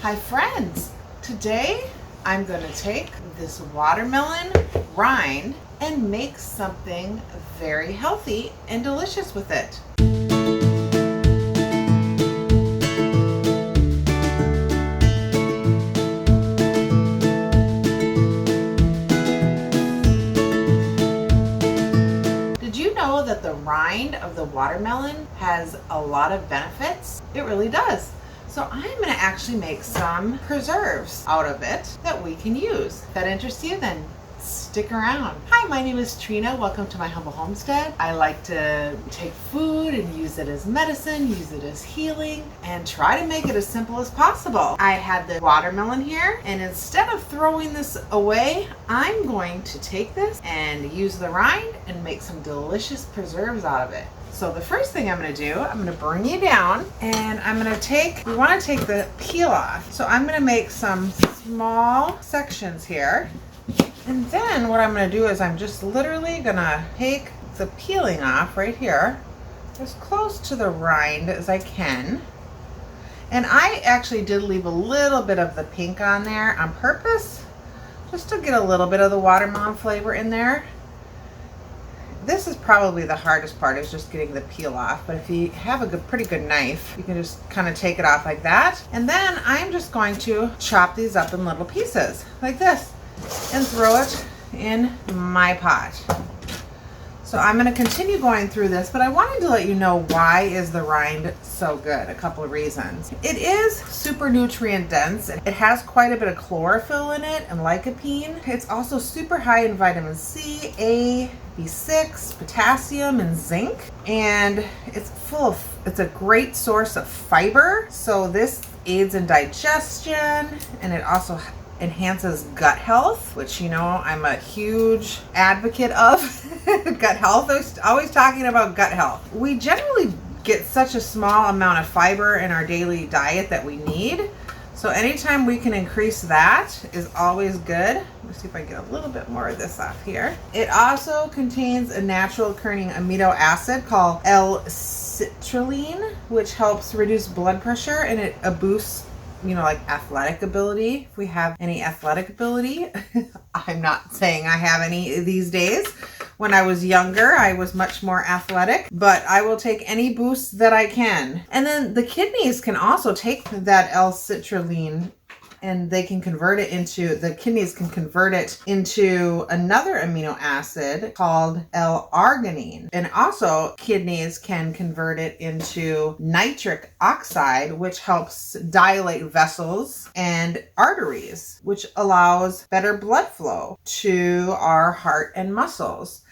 Hi friends! Today I'm going to take this watermelon rind and make something very healthy and delicious with it. Did you know that the rind of the watermelon has a lot of benefits? It really does. So I'm going to actually make some preserves out of it that we can use. If that interests you, then stick around. Hi, my name is Trina. Welcome to my humble homestead. I like to take food and use it as medicine, use it as healing, and try to make it as simple as possible. I had the watermelon here, and instead of throwing this away, I'm going to take this and use the rind and make some delicious preserves out of it. So the first thing I'm going to do, I'm going to bring you down and I'm going to take, we want to take the peel off. So I'm going to make some small sections here. And then what I'm going to do is I'm just literally going to take the peeling off right here, as close to the rind as I can. And I actually did leave a little bit of the pink on there on purpose, just to get a little bit of the watermelon flavor in there. This is probably the hardest part, is just getting the peel off. But if you have a pretty good knife, you can just kind of take it off like that. And then I'm just going to chop these up in little pieces like this and throw it in my pot. So I'm going to continue going through this, but I wanted to let you know why is the rind so good. A couple of reasons. It is super nutrient dense. It has quite a bit of chlorophyll in it and lycopene. It's also super high in vitamin C, A, B6, potassium, and zinc. And it's a great source of fiber. So this aids in digestion, and it also enhances gut health, which, you know, I'm a huge advocate of. Gut health, always talking about gut health. We generally get such a small amount of fiber in our daily diet that we need. So anytime we can increase that is always good. Let me see if I can get a little bit more of this off here. It also contains a natural occurring amino acid called L-citrulline, which helps reduce blood pressure, and it boosts, you know, like athletic ability. If we have any athletic ability, I'm not saying I have any these days. When I was younger, I was much more athletic, but I will take any boost that I can. And then the kidneys can also take that L-citrulline, and they can convert it into, the kidneys can convert it into another amino acid called L-arginine. And also kidneys can convert it into nitric oxide, which helps dilate vessels and arteries, which allows better blood flow to our heart and muscles.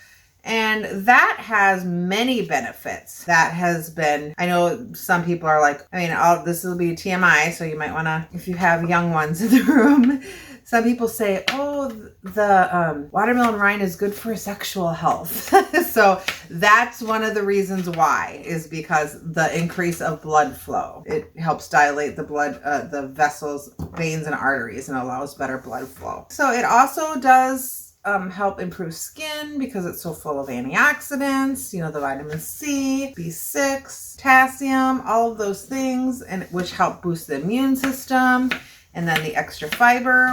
And that has many benefits. That has been, I know some people are like, this will be TMI, so you might want to, if you have young ones in the room, some people say, oh, the watermelon rind is good for sexual health. So that's one of the reasons why, is because the increase of blood flow. It helps dilate the blood, the vessels, veins, and arteries, and allows better blood flow. So it also does help improve skin because it's so full of antioxidants, you know, the vitamin C, B6, potassium, all of those things, and which help boost the immune system. And then the extra fiber,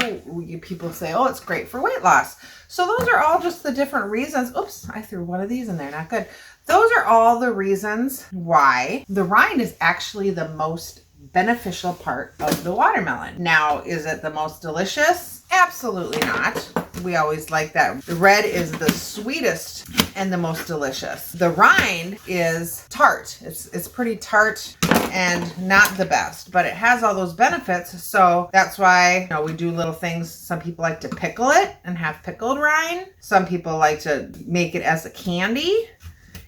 people say, oh, it's great for weight loss. So those are all just the different reasons. Oops, I threw one of these in there, not good. Those are all the reasons why the rind is actually the most beneficial part of the watermelon. Now, is it the most delicious? Absolutely not. We always like that. The red is the sweetest and the most delicious. The rind is tart. It's pretty tart and not the best, but it has all those benefits. So that's why, you know, we do little things. Some people like to pickle it and have pickled rind. Some people like to make it as a candy,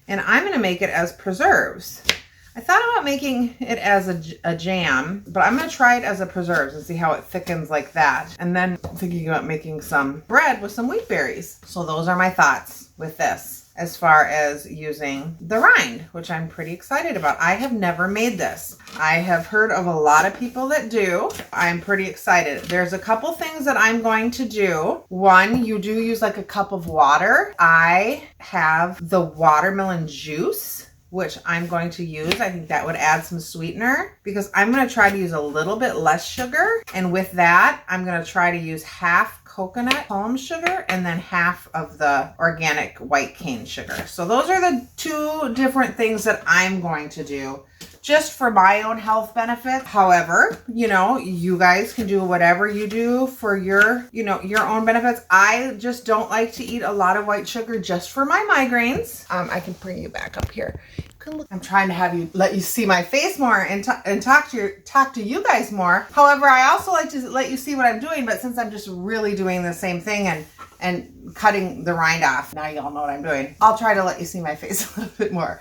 and I'm going to make it as preserves. I thought about making it as a jam, but I'm going to try it as a preserves and see how it thickens like that. And then thinking about making some bread with some wheat berries. So those are my thoughts with this as far as using the rind, which I'm pretty excited about. I have never made this. I have heard of a lot of people that do. I'm pretty excited. There's a couple things that I'm going to do. One, you do use like a cup of water. I have the watermelon juice which I'm going to use. I think that would add some sweetener because I'm going to try to use a little bit less sugar. And with that, I'm going to try to use half coconut palm sugar and then half of the organic white cane sugar. So those are the two different things that I'm going to do just for my own health benefits. However, you know, you guys can do whatever you do for your, you know, your own benefits. I just don't like to eat a lot of white sugar just for my migraines. I can bring you back up here. I'm trying to let you see my face more and talk to you guys more. However, I also like to let you see what I'm doing, but since I'm just really doing the same thing and cutting the rind off, now y'all know what I'm doing. I'll try to let you see my face a little bit more.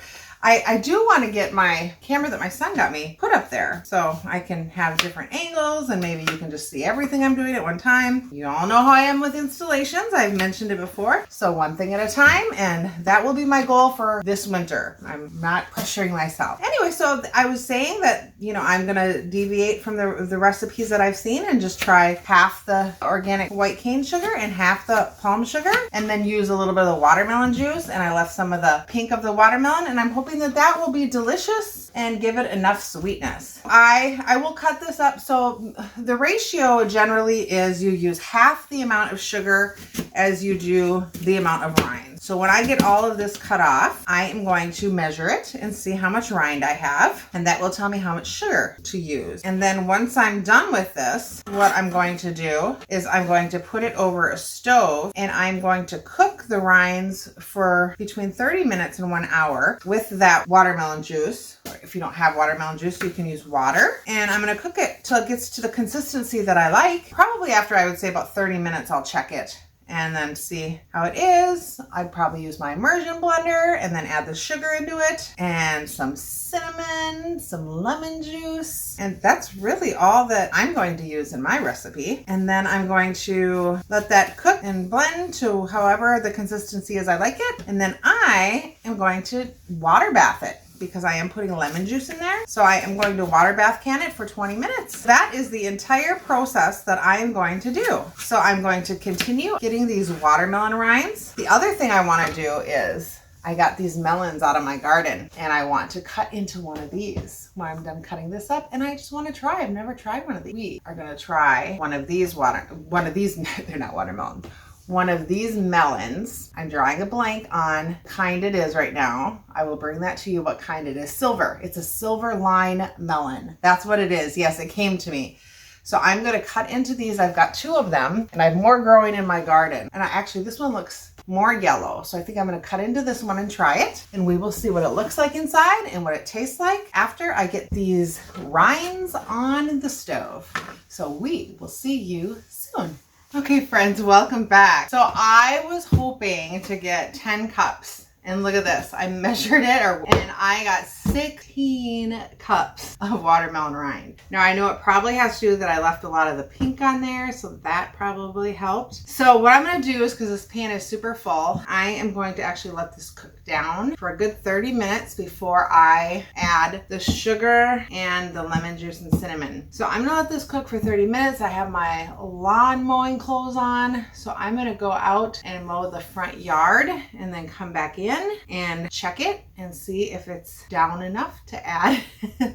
I do want to get my camera that my son got me put up there so I can have different angles and maybe you can just see everything I'm doing at one time. You all know how I am with installations. I've mentioned it before. So one thing at a time, and that will be my goal for this winter. I'm not pressuring myself. Anyway, so I was saying that, you know, I'm going to deviate from the recipes that I've seen and just try half the organic white cane sugar and half the palm sugar and then use a little bit of the watermelon juice. And I left some of the pink of the watermelon, and I'm hoping that will be delicious and give it enough sweetness. I will cut this up. So the ratio generally is you use half the amount of sugar as you do the amount of rind. So when I get all of this cut off, I am going to measure it and see how much rind I have, and that will tell me how much sugar to use. And then once I'm done with this, what I'm going to do is I'm going to put it over a stove and I'm going to cook the rinds for between 30 minutes and 1 hour with that watermelon juice. If you don't have watermelon juice, you can use water. And I'm going to cook it till it gets to the consistency that I like. Probably after, I would say, about 30 minutes, I'll check it and then see how it is. I'd probably use my immersion blender and then add the sugar into it and some cinnamon, some lemon juice. And that's really all that I'm going to use in my recipe. And then I'm going to let that cook and blend to however the consistency is I like it. And then I am going to water bath it, because I am putting lemon juice in there. So I am going to water bath can it for 20 minutes. That is the entire process that I am going to do. So I'm going to continue getting these watermelon rinds. The other thing I want to do is I got these melons out of my garden and I want to cut into one of these when I'm done cutting this up, and I just want to try. I've never tried one of these. We are going to try one of these, they're not watermelon. One of these melons. I'm drawing a blank on kind it is right now. I will bring that to you what kind it is. Silver. It's a silver line melon. That's what it is. Yes, it came to me. So I'm going to cut into these. I've got 2 of them and I have more growing in my garden. And actually this one looks more yellow. So I think I'm going to cut into this one and try it. And we will see what it looks like inside and what it tastes like after I get these rinds on the stove. So we will see you soon. Okay, friends, welcome back. So I was hoping to get 10 cups. And look at this. I measured it and I got 16 cups of watermelon rind. Now I know it probably has to do that I left a lot of the pink on there, so that probably helped. So what I'm going to do is, because this pan is super full, I am going to actually let this cook down for a good 30 minutes before I add the sugar and the lemon juice and cinnamon. So I'm going to let this cook for 30 minutes. I have my lawn mowing clothes on, so I'm going to go out and mow the front yard and then come back in and check it and see if it's down enough to add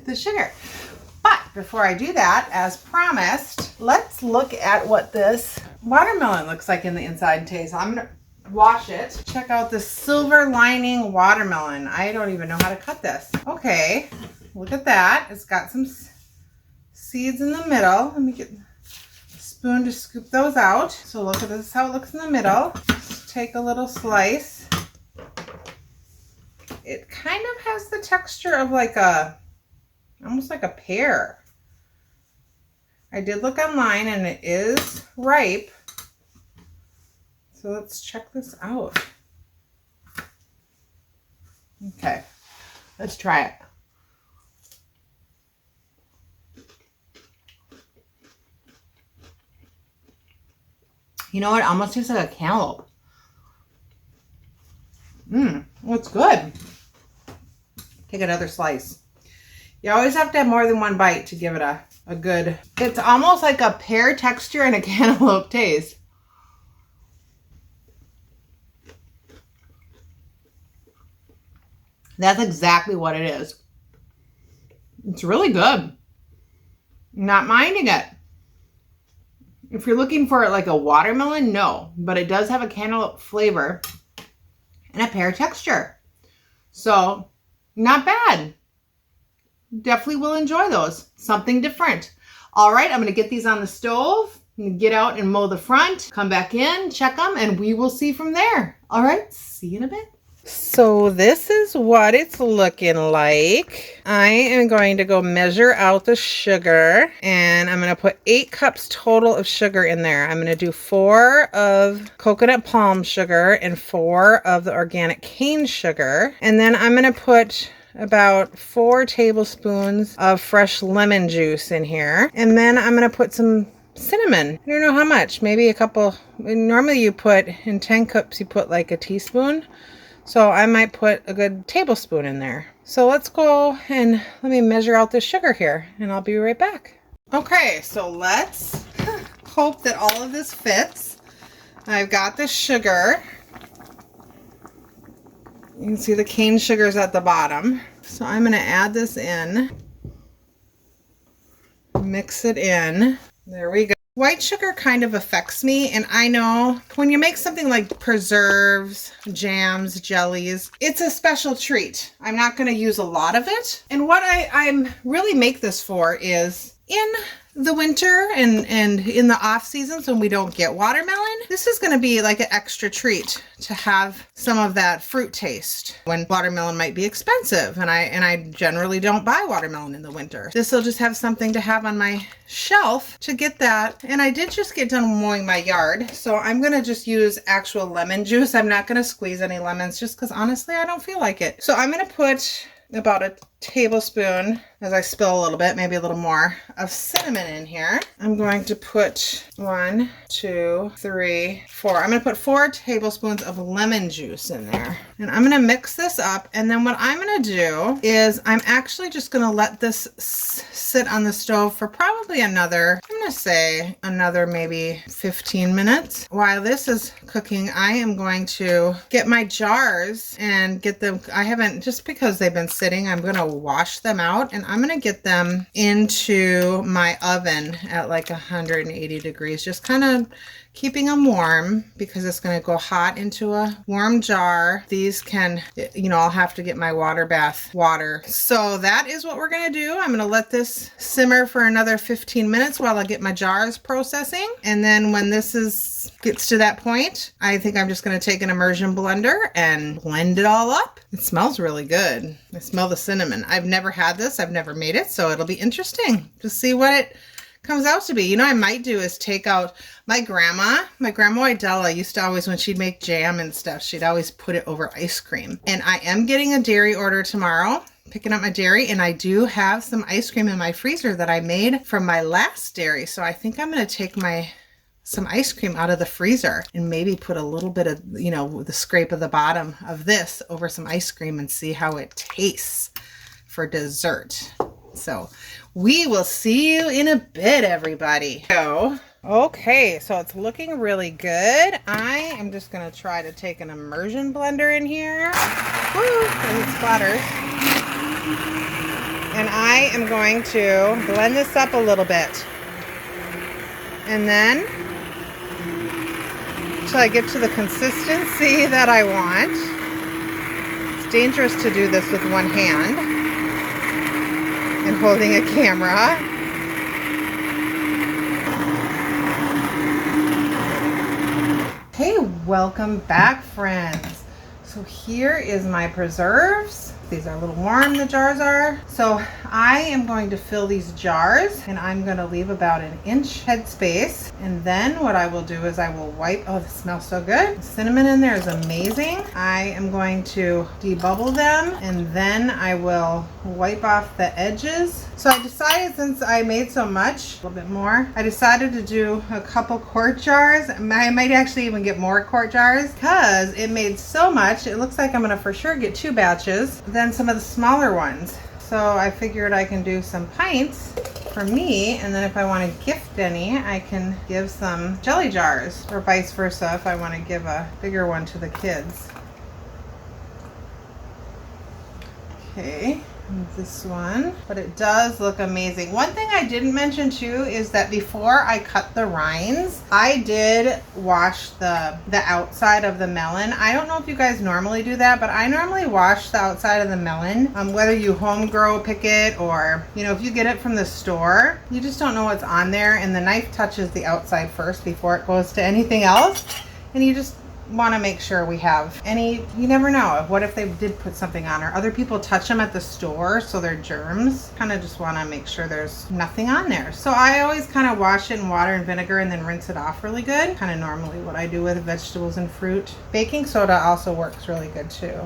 the sugar. But before I do that, as promised, let's look at what this watermelon looks like in the inside and taste. I'm gonna wash it. Check out the silver lining watermelon. I don't even know how to cut this. Okay, look at that. It's got some seeds in the middle. Let me get a spoon to scoop those out. So look at this, how it looks in the middle. Just take a little slice. It kind of has the texture of like almost like a pear. I did look online and it is ripe. So let's check this out. Okay, let's try it. You know what? It almost tastes like a cantaloupe. It's good. Take another slice. You always have to have more than one bite to give it a good, it's almost like a pear texture and a cantaloupe taste. That's exactly what it is. It's really good. Not minding it. If you're looking for like a watermelon, no, but it does have a cantaloupe flavor and a pear texture. So not bad. Definitely will enjoy those. Something different. All right, I'm going to get these on the stove, get out and mow the front, come back in, check them, and we will see from there. All right, see you in a bit. So this is what it's looking like. I am going to go measure out the sugar, and I'm going to put 8 cups total of sugar in there. I'm going to do 4 of coconut palm sugar and 4 of the organic cane sugar. And then I'm going to put about 4 tablespoons of fresh lemon juice in here. And then I'm going to put some cinnamon. I don't know how much, maybe a couple. Normally you put, in 10 cups, you put like a teaspoon. So I might put a good tablespoon in there. So let's go and let me measure out this sugar here, and I'll be right back. Okay, so let's hope that all of this fits. I've got the sugar. You can see the cane sugar's at the bottom. So I'm going to add this in. Mix it in. There we go. White sugar kind of affects me, and I know when you make something like preserves, jams, jellies, it's a special treat. I'm not going to use a lot of it. And what I'm really make this for is in the winter and in the off seasons when we don't get watermelon, this is going to be like an extra treat to have some of that fruit taste when watermelon might be expensive, and I generally don't buy watermelon in the winter. This will just have something to have on my shelf to get that. And I did just get done mowing my yard, so I'm going to just use actual lemon juice. I'm not going to squeeze any lemons just because honestly I don't feel like it. So I'm going to put about a tablespoon, as I spill a little bit, maybe a little more, of cinnamon in here. I'm going to put 1, 2, 3, 4. I'm going to put 4 tablespoons of lemon juice in there. And I'm going to mix this up. And then what I'm going to do is I'm actually just going to let this sit on the stove for probably another, I'm going to say another maybe 15 minutes. While this is cooking, I am going to get my jars and get them, I haven't, just because they've been sitting, I'm going to wash them out, and I'm going to get them into my oven at like 180 degrees, just kind of keeping them warm because it's going to go hot into a warm jar. These can, you know, I'll have to get my water bath water. So that is what we're going to do. I'm going to let this simmer for another 15 minutes while I get my jars processing. And then when this gets to that point, I think I'm just going to take an immersion blender and blend it all up. It smells really good. I smell the cinnamon. I've never had this. I've never made it. So it'll be interesting to see what it comes out to be. You know, I might do is take out my grandma Idella used to always, when she'd make jam and stuff, she'd always put it over ice cream. And I am getting a dairy order tomorrow, picking up my dairy, and I do have some ice cream in my freezer that I made from my last dairy. So I think I'm going to take some ice cream out of the freezer and maybe put a little bit of, you know, the scrape of the bottom of this over some ice cream and see how it tastes for dessert. So we will see you in a bit, everybody. Okay, so it's looking really good. I am just going to try to take an immersion blender in here. Woo, and it splatters. And I am going to blend this up a little bit. And then, until I get to the consistency that I want. It's dangerous to do this with one hand and holding a camera. Hey, welcome back, friends. So here is my preserves. These are a little warm, the jars are. So I am going to fill these jars, and I'm going to leave about an inch headspace. And then what I will do is I will wipe, oh, this smells so good. The cinnamon in there is amazing. I am going to debubble them, and then I will wipe off the edges. So I decided, since I made so much, a little bit more, I decided to do a couple quart jars. I might actually even get more quart jars because it made so much. It looks like I'm gonna for sure get 2 batches, then some of the smaller ones. So I figured I can do some pints for me, and then if I want to gift any, I can give some jelly jars, or vice versa if I want to give a bigger one to the kids. Okay, and this one, but it does look amazing. One thing I didn't mention too is that before I cut the rinds, I did wash the outside of the melon. I don't know if you guys normally do that, but I normally wash the outside of the melon. Whether you home grow pick it or, you know, if you get it from the store, you just don't know what's on there, and the knife touches the outside first before it goes to anything else, and you just want to make sure we have any, you never know, what if they did put something on, or other people touch them at the store, so they're germs. Kind of just want to make sure there's nothing on there. So I always kind of wash it in water and vinegar and then rinse it off really good. Kind of normally what I do with vegetables and fruit. Baking soda also works really good too.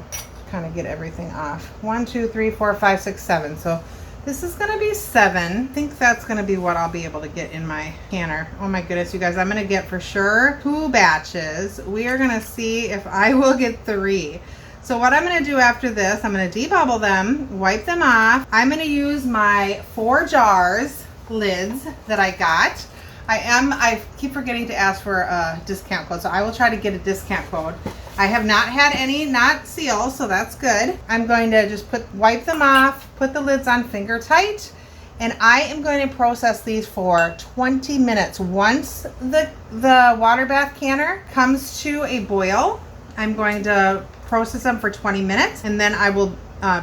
Kind of get everything off. 1, 2, 3, 4, 5, 6, 7. So this is going to be 7. I think that's going to be what I'll be able to get in my canner. Oh my goodness, you guys, I'm going to get for sure 2 batches. We are going to see if I will get 3. So what I'm going to do after this, I'm going to debubble them, wipe them off. I'm going to use my 4 jars lids that I got. I keep forgetting to ask for a discount code, so I will try to get a discount code. I have not had any not seal, so that's good. I'm going to just wipe them off, put the lids on finger tight, and I am going to process these for 20 minutes. Once the water bath canner comes to a boil, I'm going to process them for 20 minutes, and then I will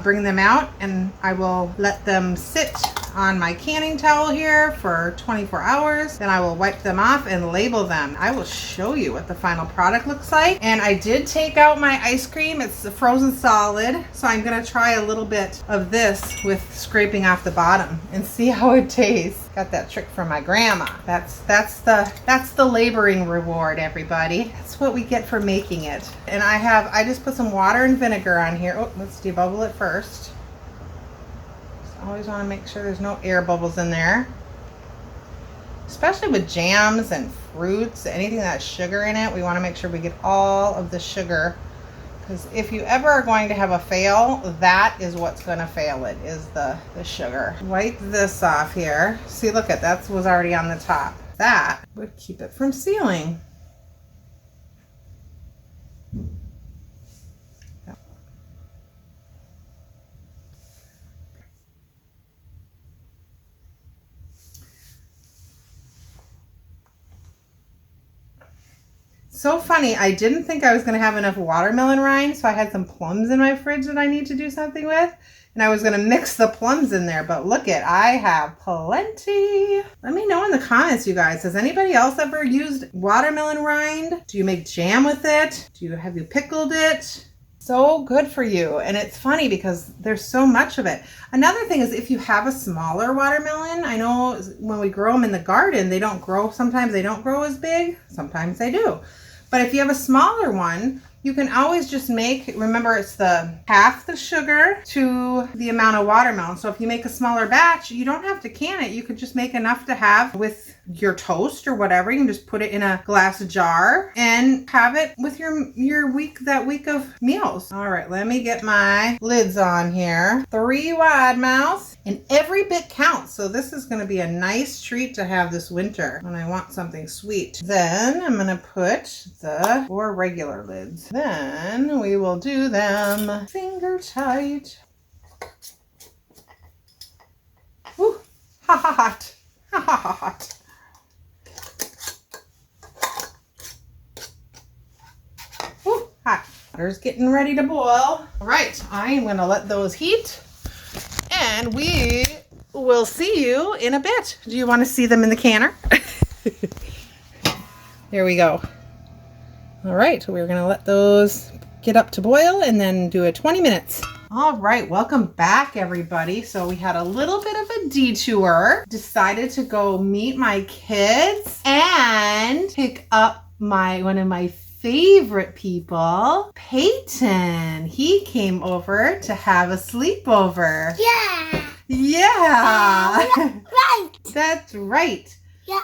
bring them out and I will let them sit on my canning towel here for 24 hours. Then I will wipe them off and label them. I will show you what the final product looks like. And I did take out my ice cream. It's a frozen solid. So I'm gonna try a little bit of this with scraping off the bottom and see how it tastes. Got that trick from my grandma. That's the laboring reward, everybody. That's what we get for making it. And I just put some water and vinegar on here. Oh, let's debubble it first. Always want to make sure there's no air bubbles in there, especially with jams and fruits, anything that has sugar in it. We want to make sure we get all of the sugar, because if you ever are going to have a fail, that is what's going to fail it, is the sugar. Wipe this off here. See, look at that, was already on the top. That would keep it from sealing. So funny, I didn't think I was going to have enough watermelon rind, so I had some plums in my fridge that I need to do something with, and I was going to mix the plums in there, but look it, I have plenty. Let me know in the comments, you guys, has anybody else ever used watermelon rind? Do you make jam with it? Have you pickled it? So good for you. And it's funny because there's so much of it. Another thing is, if you have a smaller watermelon, I know when we grow them in the garden, sometimes they don't grow as big, sometimes they do. But if you have a smaller one, you can always just remember it's half the sugar to the amount of watermelon. So if you make a smaller batch, you don't have to can it. You could just make enough to have with your toast or whatever. You can just put it in a glass jar and have it with your week of meals. All right, let me get my lids on here. 3 wide mouths, and every bit counts. So this is going to be a nice treat to have this winter when I want something sweet. Then I'm going to put the 4 regular lids. Then we will do them finger tight. Woo, hot, hot. Woo, hot. Water's getting ready to boil. All right, I am gonna let those heat, and we will see you in a bit. Do you want to see them in the canner? There we go. All right, we're gonna let those get up to boil and then do it 20 minutes. All right, welcome back, everybody. So we had a little bit of a detour. Decided to go meet my kids and pick up one of my favorite people, Peyton. He came over to have a sleepover. Yeah. Yeah. Right. That's right. Yeah.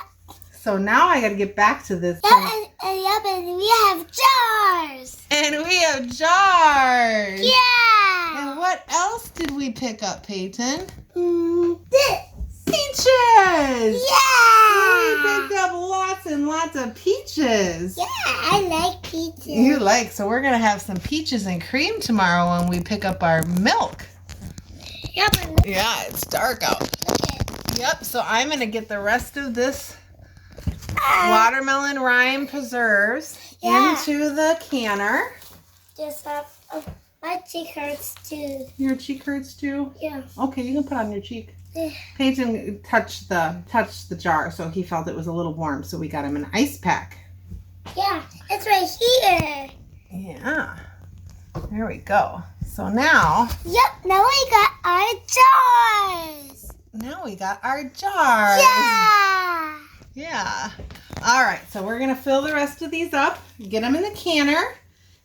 So now I got to get back to this. And we have jars. And we have jars. Yeah. And what else did we pick up, Peyton? This. Peaches. Yeah. We picked up lots and lots of peaches. Yeah, I like peaches. So we're going to have some peaches and cream tomorrow when we pick up our milk. Yeah, but look Yeah, it's dark out. at Yep, so I'm going to get the rest of this watermelon rind preserves Yeah. into the canner. Just my cheek hurts too. Your cheek hurts too? Yeah. Okay, you can put on your cheek. Yeah. Peyton touched the jar, so he felt it was a little warm, so we got him an ice pack. Yeah, it's right here. Yeah. There we go. So now Yep, now we got our jars. we got our jars. Yeah. Yeah. All right, so we're going to fill the rest of these up, get them in the canner,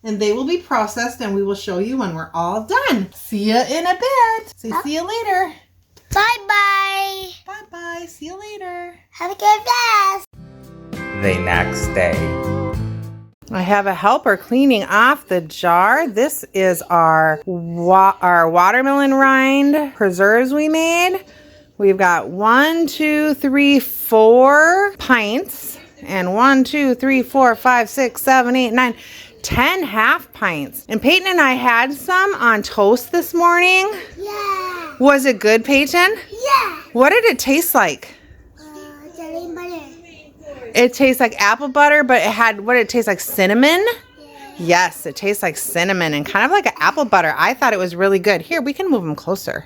and they will be processed, and we will show you when we're all done. See ya in a bit. Say see you later. Bye-bye. Bye-bye. See you later. Have a good rest. The next day. I have a helper cleaning off the jar. This is our watermelon rind preserves we made. We've got 1, 2, 3, 4 pints, and 1, 2, 3, 4, 5, 6, 7, 8, 9, 10 half pints. And Peyton and I had some on toast this morning. Yeah. Was it good, Peyton? Yeah. What did it taste like? Jelly butter. It tastes like apple butter, but it had, what did it taste like, cinnamon? Yeah. Yes, it tastes like cinnamon and kind of like an apple butter. I thought it was really good. Here, we can move him closer.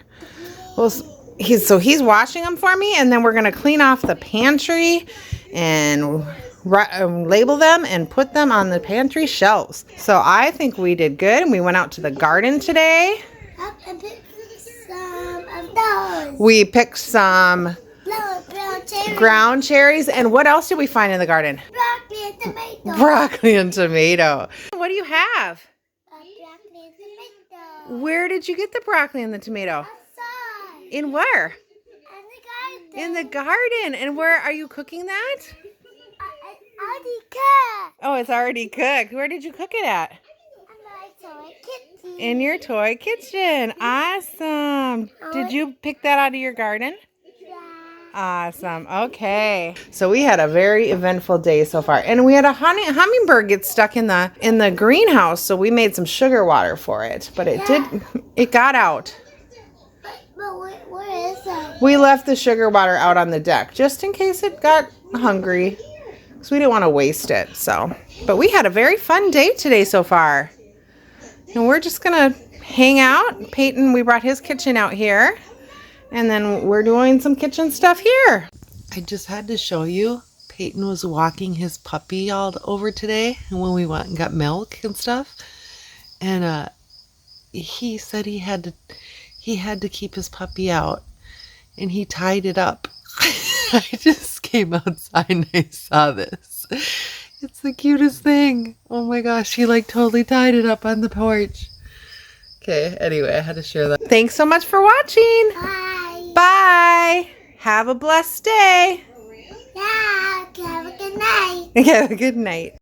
Well, he's washing them for me, and then we're going to clean off the pantry and label them and put them on the pantry shelves. So I think we did good, and we went out to the garden today. And pick some of those. We picked some Brown cherry. ground cherries, and what else did we find in the garden? Broccoli and tomato. Broccoli and tomato. What do you have? Broccoli and tomato. Where did you get the broccoli and the tomato? Outside. In where? And the garden. In the garden. And where are you cooking that? Already cut. Oh, it's already cooked. Where did you cook it at? In your toy kitchen. Awesome. Did you pick that out of your garden? Yeah. Awesome. Okay. So we had a very eventful day so far. And we had a hummingbird get stuck in the greenhouse, so we made some sugar water for it. But it got out. But where is it? We left the sugar water out on the deck just in case it got hungry. So we didn't want to waste it. But we had a very fun day today so far. And we're just going to hang out. Peyton, we brought his kitchen out here. And then we're doing some kitchen stuff here. I just had to show you. Peyton was walking his puppy all over today. And when we went and got milk and stuff. And he said he had to keep his puppy out. And he tied it up. I just came outside and I saw this. It's the cutest thing. Oh my gosh, he like totally tied it up on the porch. Okay, anyway, I had to share that. Thanks so much for watching. Bye. Bye. Have a blessed day. Yeah. Have a good night. Have a good night.